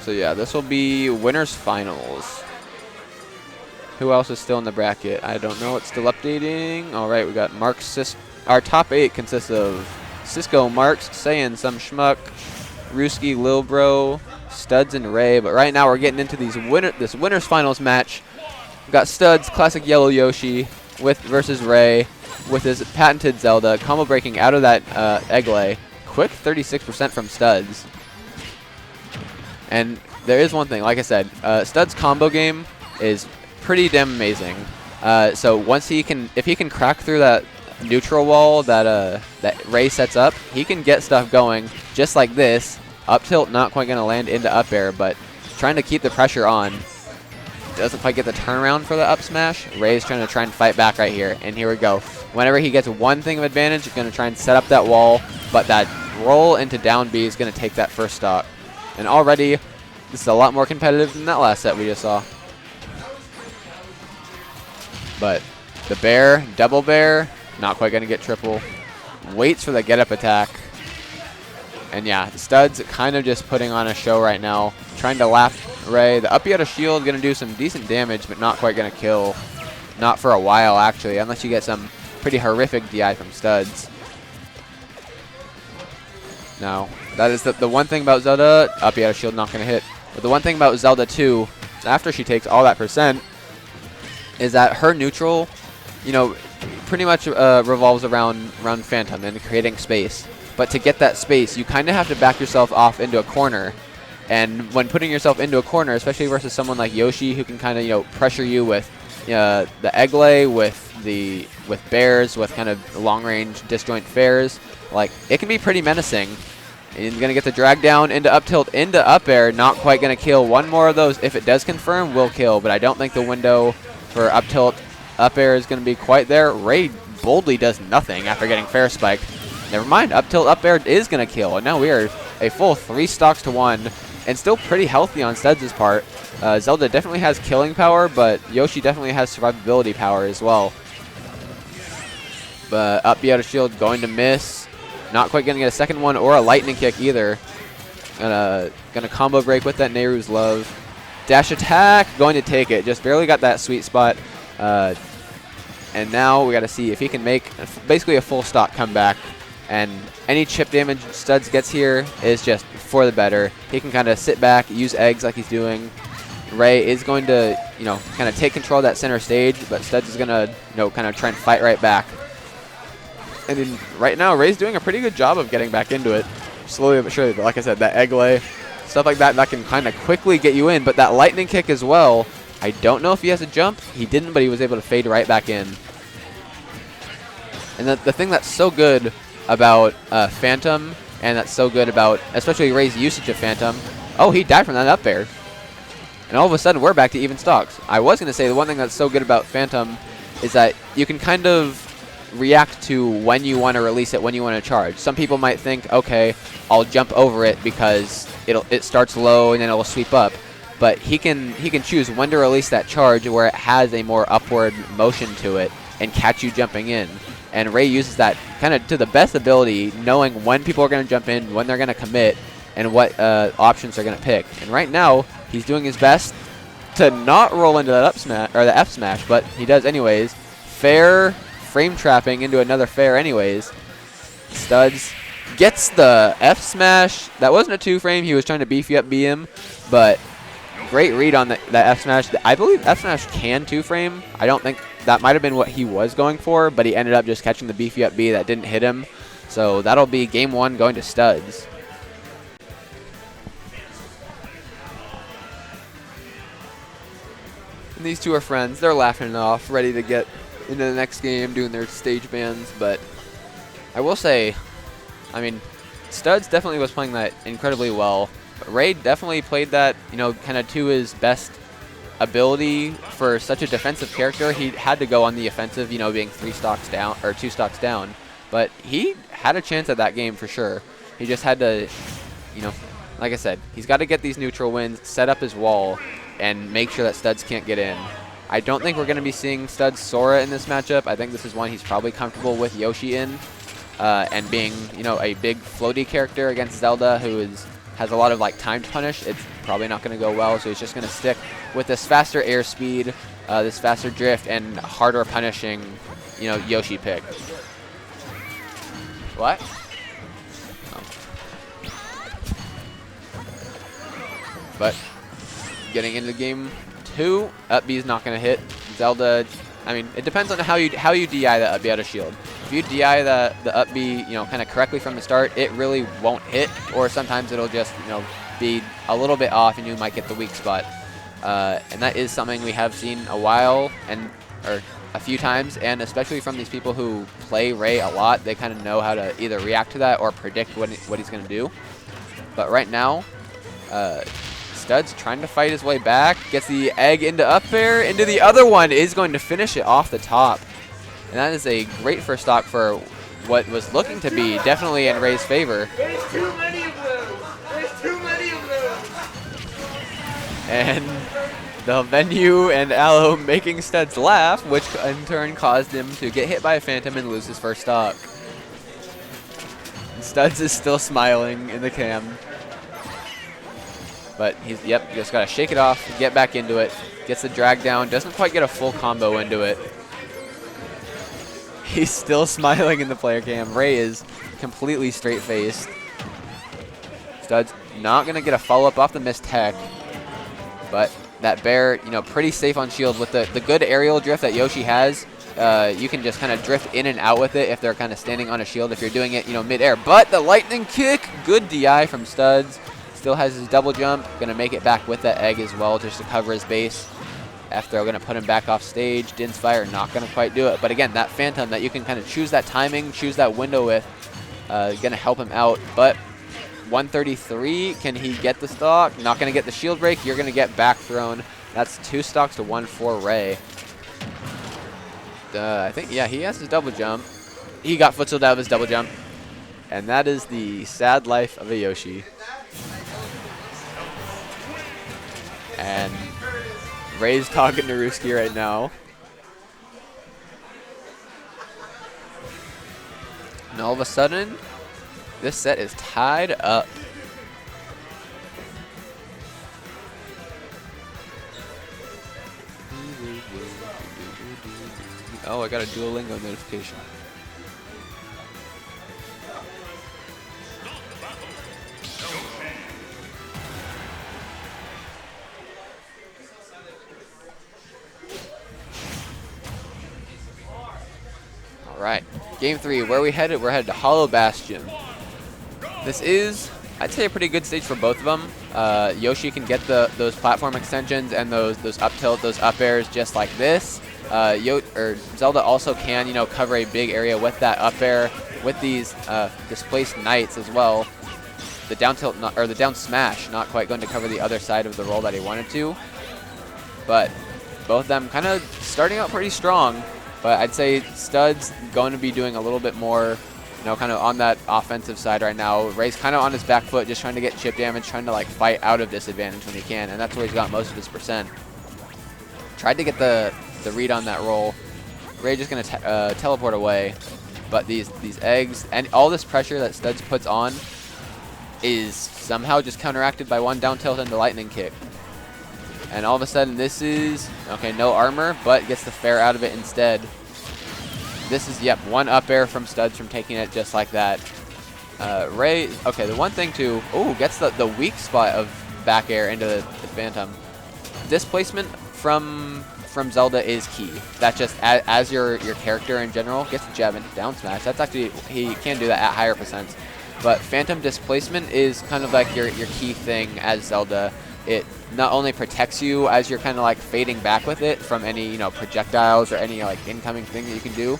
So yeah, this will be winners finals. Who else is still in the bracket? I don't know. It's still updating. All right, we got Mark. Our top 8 consists of Cisco, Marks, Saiyan, Some Schmuck, Ruski, Lil Bro, StudZ, and Ray. But right now we're getting into this winners finals match. We've got StudZ, classic yellow Yoshi, versus Ray with his patented Zelda, combo breaking out of that egg lay. Quick 36% from StudZ. And there is one thing, like I said, StudZ combo game is pretty damn amazing. So once if he can crack through that neutral wall that Ray sets up, he can get stuff going just like this. Up tilt, not quite going to land into up air, but trying to keep the pressure on. Doesn't quite get the turnaround for the up smash. Ray's trying to fight back right here, and here we go. Whenever he gets one thing of advantage, he's going to try and set up that wall, but that roll into down B is going to take that first stock. And already, this is a lot more competitive than that last set we just saw. But the bear, double bear, not quite going to get triple. Waits for the get-up attack. And yeah, StudZ kind of just putting on a show right now, trying to lap Ray. The up out of shield going to do some decent damage, but not quite going to kill. Not for a while, actually, unless you get some pretty horrific DI from StudZ. Now, that is the one thing about Zelda. Up out of shield, not going to hit. But the one thing about Zelda 2, after she takes all that percent, is that her neutral, pretty much revolves around Phantom and creating space. But to get that space, you kind of have to back yourself off into a corner. And when putting yourself into a corner, especially versus someone like Yoshi, who can kind of pressure you with the egg lay, with bears, with kind of long-range disjoint fairs, like it can be pretty menacing. And you're gonna get the drag down into up tilt into up air, not quite gonna kill. One more of those, if it does confirm, will kill. But I don't think the window for up tilt up air is gonna be quite there. Ray boldly does nothing after getting fair spiked. Never mind, up tilt up air is going to kill. And now we are a full 3 stocks to 1 and still pretty healthy on StudZ's part. Zelda definitely has killing power, but Yoshi definitely has survivability power as well. But up B out of shield, going to miss. Not quite going to get a second one or a lightning kick either. Gonna combo break with that Nehru's Love. Dash attack, going to take it. Just barely got that sweet spot. And now we got to see if he can make basically a full stock comeback. And any chip damage StudZ gets here is just for the better. He can kind of sit back, use eggs like he's doing. Ray is going to, kind of take control of that center stage, but StudZ is going to, kind of try and fight right back. And right now, Ray's doing a pretty good job of getting back into it, slowly but surely. But like I said, that egg lay, stuff like that can kind of quickly get you in. But that lightning kick as well, I don't know if he has a jump. He didn't, but he was able to fade right back in. And the thing that's so good about Phantom, and that's so good about especially Ray's usage of Phantom. Oh, he died from that up air. And all of a sudden, we're back to even stocks. I was going to say the one thing that's so good about Phantom is that you can kind of react to when you want to release it, when you want to charge. Some people might think, okay, I'll jump over it because it starts low and then it'll sweep up. But he can choose when to release that charge where it has a more upward motion to it and catch you jumping in. And Ray uses that kind of to the best ability, knowing when people are going to jump in, when they're going to commit, and what options they're going to pick. And right now, he's doing his best to not roll into that up smash or the F smash, but he does anyways. Fair frame trapping into another fair anyways. StudZ gets the F smash. That wasn't a 2 frame. He was trying to beefy up BM, but great read on that F smash. I believe F smash can 2 frame. I don't think. That might have been what he was going for, but he ended up just catching the beefy up B that didn't hit him. So that'll be game 1 going to StudZ. And these two are friends. They're laughing it off, ready to get into the next game, doing their stage bans. But I will say, StudZ definitely was playing that incredibly well. But Ray definitely played that, kind of to his best ability for such a defensive character. He had to go on the offensive, being 3 stocks down or 2 stocks down. But he had a chance at that game for sure. He just had to, like I said, he's got to get these neutral wins, set up his wall, and make sure that StudZ can't get in. I don't think we're going to be seeing StudZ Sora in this matchup. I think this is one he's probably comfortable with Yoshi in, and being, a big floaty character against Zelda, who has has a lot of like timed punish, it's probably not going to go well. So he's just going to stick with this faster airspeed, this faster drift, and harder punishing, you know, Yoshi pick. What? Oh. But getting into game 2, up B is not going to hit. Zelda, I mean, it depends on how you DI the up B out of shield. If you DI the up B, you know, kind of correctly from the start, it really won't hit, or sometimes it'll just, you know, be a little bit off and you might get the weak spot. And that is something we have seen a few times, and especially from these people who play Ray a lot, they kind of know how to either react to that or predict what he's going to do. But right now, StudZ trying to fight his way back, gets the egg into up air, into the other one, is going to finish it off the top. And that is a great first stock for what was looking to be definitely in Ray's favor. There's too many of them! There's too many of them! And the venue and Aloe making StudZ laugh, which in turn caused him to get hit by a Phantom and lose his first stock. And StudZ is still smiling in the cam. But he's, yep, just got to shake it off, get back into it, gets the drag down, doesn't quite get a full combo into it. He's still smiling in the player cam. Ray is completely straight-faced. StudZ not going to get a follow-up off the missed tech. But that bear, you know, pretty safe on shield with the good aerial drift that Yoshi has. You can just kind of drift in and out with it if they're kind of standing on a shield, if you're doing it, you know, mid-air. But the lightning kick, good DI from StudZ. Still has his double jump. Going to make it back with that egg as well just to cover his base. After we're going to put him back off stage. Din's Fire not going to quite do it. But again, that Phantom that you can kind of choose that timing, choose that window with, going to help him out. But 133, can he get the stock? Not going to get the shield break. You're going to get back thrown. That's 2 stocks to 1 for Ray. I think, yeah, he has his double jump. He got footstooled out of his double jump. And that is the sad life of a Yoshi. And Ray's talking to Ruski right now. And all of a sudden, this set is tied up. Oh, I got a Duolingo notification. Alright, game 3, where are we headed? We're headed to Hollow Bastion. This is, I'd say, a pretty good stage for both of them. Yoshi can get those platform extensions and those up tilt, those up airs just like this. Zelda also can, you know, cover a big area with that up air, with these displaced knights as well. The down tilt, or the down smash, not quite going to cover the other side of the roll that he wanted to. But both of them kind of starting out pretty strong. But I'd say StudZ going to be doing a little bit more, you know, kind of on that offensive side right now. Ray's kind of on his back foot, just trying to get chip damage, trying to like fight out of disadvantage when he can, and that's where he's got most of his percent. Tried to get the read on that roll. Ray just going to teleport away. But these eggs and all this pressure that StudZ puts on is somehow just counteracted by one down tilt and the lightning kick. And all of a sudden this is, okay, no armor, but gets the fair out of it instead. This is, yep, one up air from StudZ from taking it just like that. Ray, okay, the one thing too, oh, gets the weak spot of back air into the Phantom. Displacement from Zelda is key. That just, as your character in general gets the jab into down smash, that's actually, he can do that at higher percents. But Phantom displacement is kind of like your key thing as Zelda. It not only protects you as you're kind of like fading back with it from any, you know, projectiles or any like incoming thing that you can do,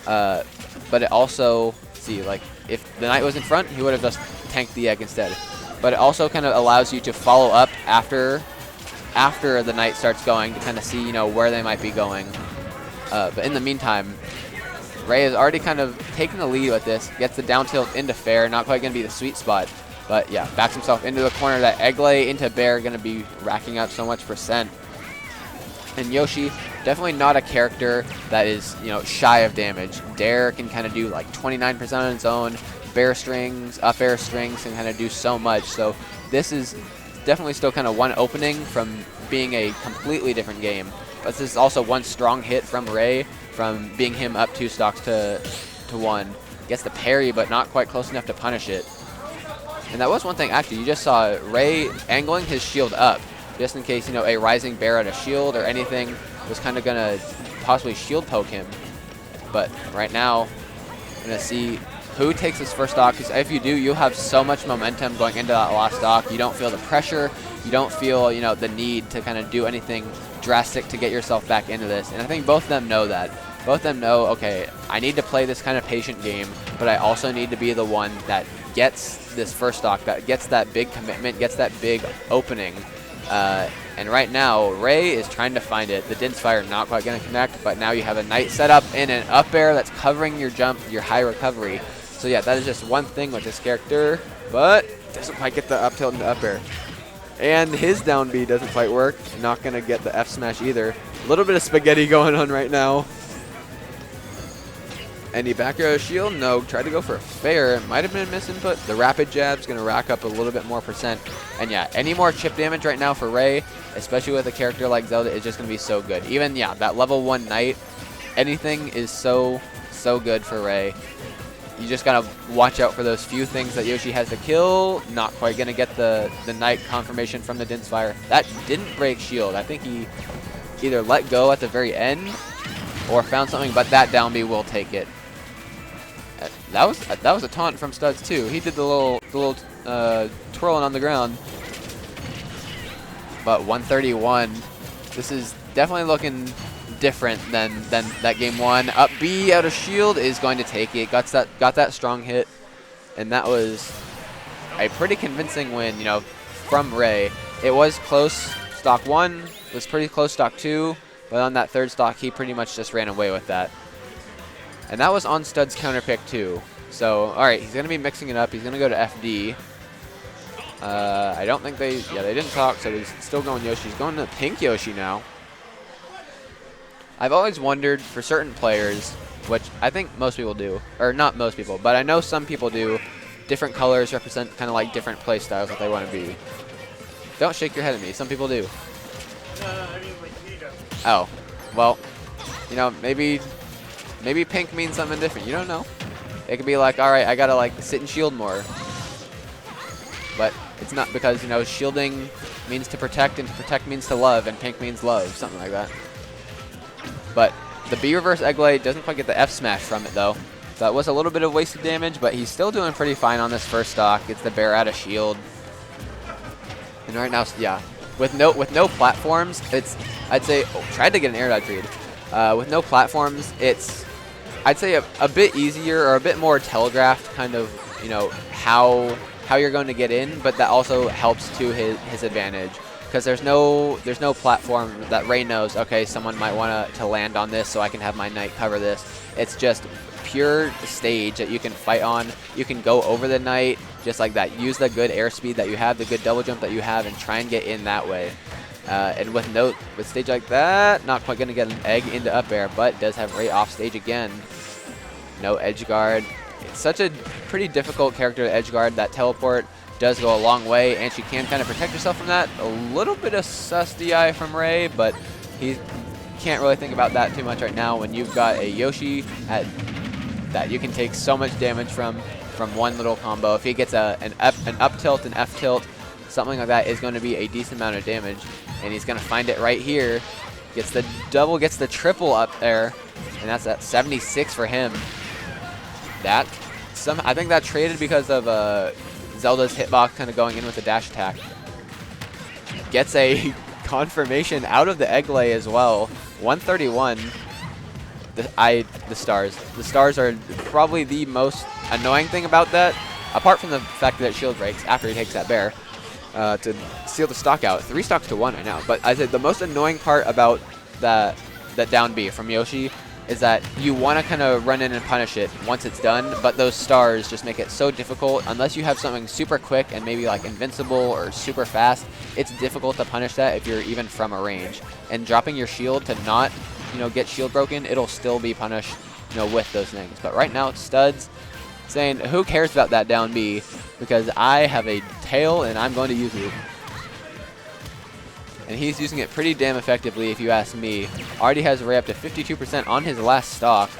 but it also, see, like if the knight was in front, he would have just tanked the egg instead. But it also kind of allows you to follow up after the knight starts going to kind of see, you know, where they might be going. But in the meantime, Ray has already kind of taken the lead with this, gets the down tilt into fair, not quite going to be the sweet spot. But yeah, backs himself into the corner. That egg lay into bear, going to be racking up so much percent. And Yoshi, definitely not a character that is, you know, shy of damage. Dare can kind of do like 29% on its own. Bear strings, up air strings can kind of do so much. So this is definitely still kind of one opening from being a completely different game. But this is also one strong hit from Ray from being him up 2 stocks to 1. Gets the parry, but not quite close enough to punish it. And that was one thing, actually, you just saw Ray angling his shield up, just in case, you know, a rising bear at a shield or anything was kind of going to possibly shield poke him. But right now, we're going to see who takes this first stock, because if you do, you'll have so much momentum going into that last stock. You don't feel the pressure. You don't feel, you know, the need to kind of do anything drastic to get yourself back into this. And I think both of them know that. Both of them know, okay, I need to play this kind of patient game, but I also need to be the one that gets this first stock, that gets that big commitment, gets that big opening. And right now, Ray is trying to find it. The Din's Fire not quite going to connect, but now you have a Knight set up and an up air that's covering your jump, your high recovery. So yeah, that is just one thing with this character, but doesn't quite get the up tilt and the up air. And his down B doesn't quite work. Not going to get the F smash either. A little bit of spaghetti going on right now. Any back arrow shield? No. Tried to go for a fair. It might have been a misinput. The rapid jab's going to rack up a little bit more percent. And yeah, any more chip damage right now for Ray, especially with a character like Zelda, is just going to be so good. Even, yeah, that level 1 Knight, anything is so good for Ray. You just got to watch out for those few things that Yoshi has to kill. Not quite going to get the Knight confirmation from the Din's Fire. That didn't break shield. I think he either let go at the very end or found something, but that down B will take it. That was a taunt from StudZ too. He did the little twirling on the ground. But 131. This is definitely looking different than that game 1. Up B out of shield is going to take it. Got that strong hit, and that was a pretty convincing win. You know, from Ray. It was close. Stock 1 was pretty close. Stock 2, but on that third stock, he pretty much just ran away with that. And that was on StudZ counter pick too. So, all right, he's going to be mixing it up. He's going to go to FD. I don't think they didn't talk, so he's still going Yoshi. He's going to pink Yoshi now. I've always wondered for certain players, which I think most people do, or not most people, but I know some people do, different colors represent kind of like different play styles that they want to be. Don't shake your head at me. Some people do. I mean, like, he does. Oh, well, you know, maybe pink means something different. You don't know. It could be like, all right, I gotta like sit and shield more. But it's not, because, you know, shielding means to protect, and to protect means to love, and pink means love, something like that. But the B reverse egg lay doesn't quite get the F smash from it though. So that was a little bit of wasted damage, but he's still doing pretty fine on this first stock. Gets the bear out of shield. And right now, yeah, with no platforms, I'd say tried to get an air dodge read. With no platforms, it's I'd say a bit easier, or a bit more telegraphed, kind of, you know, how you're going to get in, but that also helps to his advantage, because there's no platform that Ray knows, okay, someone might want to land on this, so I can have my Knight cover this. It's just pure stage that you can fight on. You can go over the Knight just like that. Use the good airspeed that you have, the good double jump that you have, and try and get in that way. And with stage like that, not quite going to get an egg into up air, but does have Ray off stage again. No edge guard. It's such a pretty difficult character to edge guard. That teleport does go a long way, and she can kind of protect herself from that. A little bit of sus DI from Ray, but he can't really think about that too much right now when you've got a Yoshi that you can take so much damage from one little combo. If he gets an up tilt, an F tilt, something like that is going to be a decent amount of damage, and he's going to find it right here. Gets the double, gets the triple up there, and that's at 76 for him. I think that traded because of Zelda's hitbox kind of going in with the dash attack. Gets a confirmation out of the egg lay as well. 131. The stars. The stars are probably the most annoying thing about that, apart from the fact that shield breaks after he takes that bear to seal the stock out. 3 stocks to 1 right now. But I said the most annoying part about that down B from Yoshi is that you want to kind of run in and punish it once it's done, but those stars just make it so difficult. Unless you have something super quick and maybe like invincible or super fast, it's difficult to punish that if you're even from a range. And dropping your shield to not, you know, get shield broken, it'll still be punished, you know, with those things. But right now, StudZ saying, who cares about that down B? Because I have a tail and I'm going to use it. And he's using it pretty damn effectively, if you ask me. Already has Ray up to 52% on his last stock.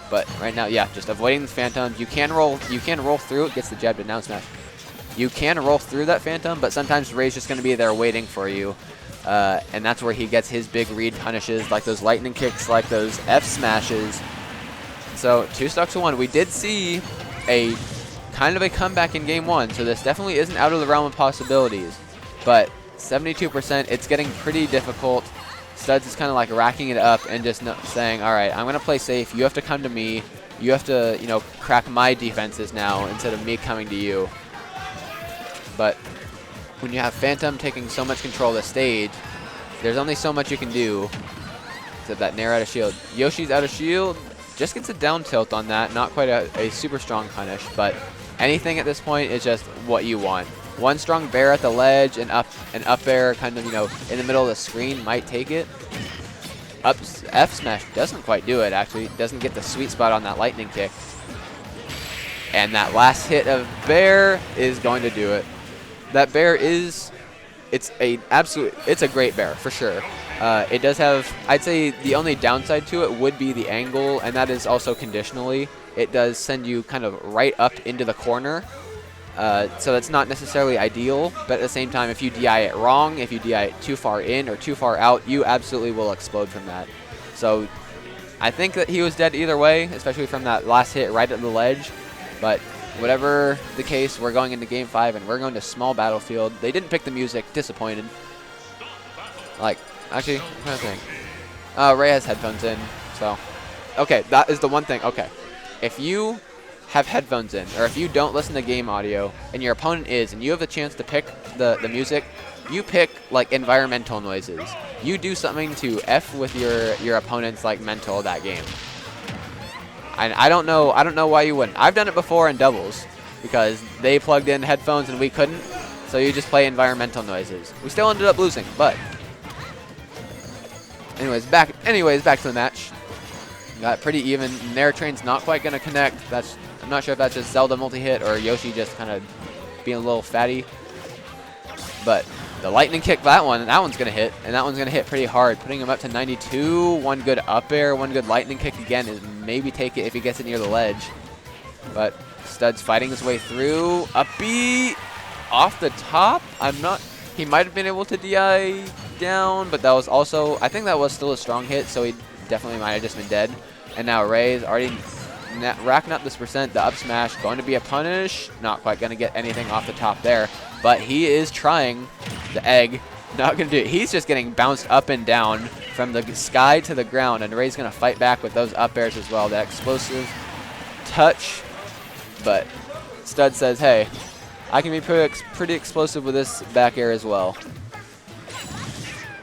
But right now, yeah, just avoiding the Phantom. You can roll through it, gets the jab to down smash. You can roll through that Phantom, but sometimes Ray's just going to be there waiting for you. And that's where he gets his big read punishes, like those lightning kicks, like those F smashes. So 2 stocks to 1. We did see a kind of a comeback in game 1, so this definitely isn't out of the realm of possibilities. But 72%, it's getting pretty difficult. StudZ is kind of like racking it up and just saying, all right, I'm going to play safe. You have to come to me. You have to, you know, crack my defenses now instead of me coming to you. But when you have Phantom taking so much control of the stage, there's only so much you can do. Except that Nair out of shield. Yoshi's out of shield. Just gets a down tilt on that. Not quite a super strong punish, but anything at this point is just what you want. One strong bear at the ledge and up air kind of, you know, in the middle of the screen might take it. F smash doesn't quite do it, actually. Doesn't get the sweet spot on that lightning kick. And that last hit of bear is going to do it. That bear is, it's a great bear for sure. It does have, I'd say the only downside to it would be the angle, and that is also conditionally. It does send you kind of right up into the corner. So that's not necessarily ideal, but at the same time, if you DI it wrong, if you DI it too far in or too far out, you absolutely will explode from that. So I think that he was dead either way, especially from that last hit right at the ledge. But whatever the case, we're going into Game 5, and we're going to small battlefield. They didn't pick the music. Disappointed. Like, actually, I'm trying to think. Ray has headphones in, so. Okay, that is the one thing. Okay. If you have headphones in, or if you don't listen to game audio, and your opponent is, and you have the chance to pick the music, you pick, like, environmental noises. You do something to F with your opponent's, like, mental that game. I don't know why you wouldn't. I've done it before in doubles because they plugged in headphones and we couldn't. So you just play environmental noises. We still ended up losing, but anyways, back to the match. Got pretty even. Nair train's not quite gonna connect. I'm not sure if that's just Zelda multi-hit or Yoshi just kind of being a little fatty. But the lightning kick, that one's gonna hit, and that one's gonna hit pretty hard, putting him up to 92. One good up air, one good lightning kick again is maybe take it if he gets it near the ledge. But StudZ fighting his way through. Up B off the top. He might have been able to DI down, but that was also, I think that was still a strong hit, so he definitely might have just been dead. And now Ray's already racking up this percent. The up smash going to be a punish. Not quite going to get anything off the top there, but he is trying. The egg, not going to do it. He's just getting bounced up and down from the sky to the ground, and Ray's going to fight back with those up airs as well. That explosive touch, but StudZ says, hey, I can be pretty explosive with this back air as well.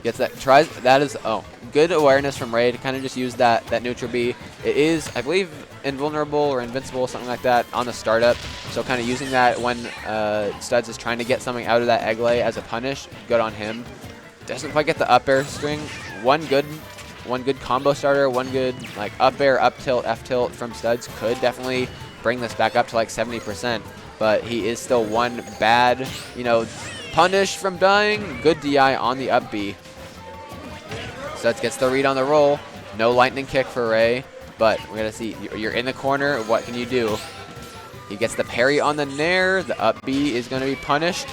Gets that, tries, that is, oh, good awareness from Ray to kind of just use that neutral B. It is, I believe, invulnerable or invincible, something like that, on the startup. So kind of using that when StudZ is trying to get something out of that egg lay as a punish. Good on him. Doesn't quite get the up air string. One good combo starter, one good like up air, up tilt, F tilt from StudZ could definitely bring this back up to like 70%. But he is still one bad, you know, punish from dying. Good DI on the up B. StudZ gets the read on the roll. No lightning kick for Ray, but we're going to see. You're in the corner. What can you do? He gets the parry on the Nair. The up B is going to be punished.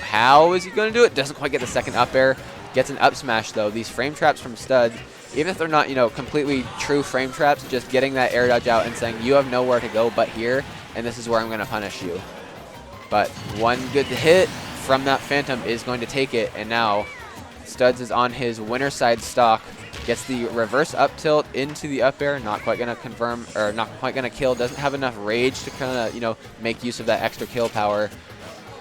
How is he going to do it? Doesn't quite get the second up air. Gets an up smash, though. These frame traps from StudZ, even if they're not, you know, completely true frame traps, just getting that air dodge out and saying, you have nowhere to go but here, and this is where I'm going to punish you. But one good hit from that Phantom is going to take it, and now StudZ is on his winner side stock. Gets the reverse up tilt into the up air. Not quite going to confirm, or not quite going to kill. Doesn't have enough rage to kind of, you know, make use of that extra kill power.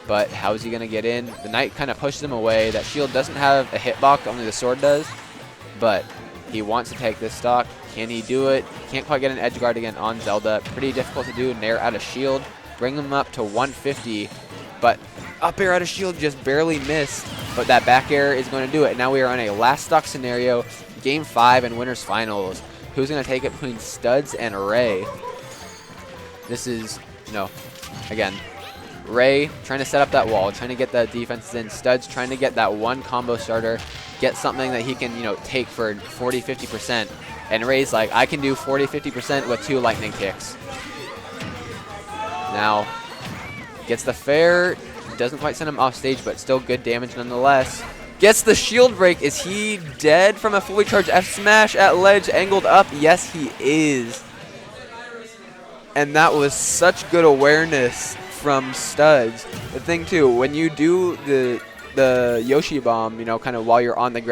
But how is he going to get in? The Knight kind of pushes him away. That shield doesn't have a hitbox, only the sword does. But he wants to take this stock. Can he do it? Can't quite get an edge guard again on Zelda. Pretty difficult to do. Nair out of shield. Bring him up to 150. But up air out of shield just barely missed. But that back air is going to do it. Now we are on a last stock scenario. Game 5 and winners finals. Who's going to take it between StudZ and Ray? This is, you know, again, Ray trying to set up that wall, trying to get the defenses in. StudZ trying to get that one combo starter, get something that he can, you know, take for 40, 50%. And Ray's like, I can do 40, 50% with 2 lightning kicks. Now, gets the fair, doesn't quite send him off stage, but still good damage nonetheless. Gets the shield break. Is he dead from a fully charged F smash at ledge, angled up? Yes, he is. And that was such good awareness from StudZ. The thing too, when you do the Yoshi bomb, you know, kind of while you're on the ground,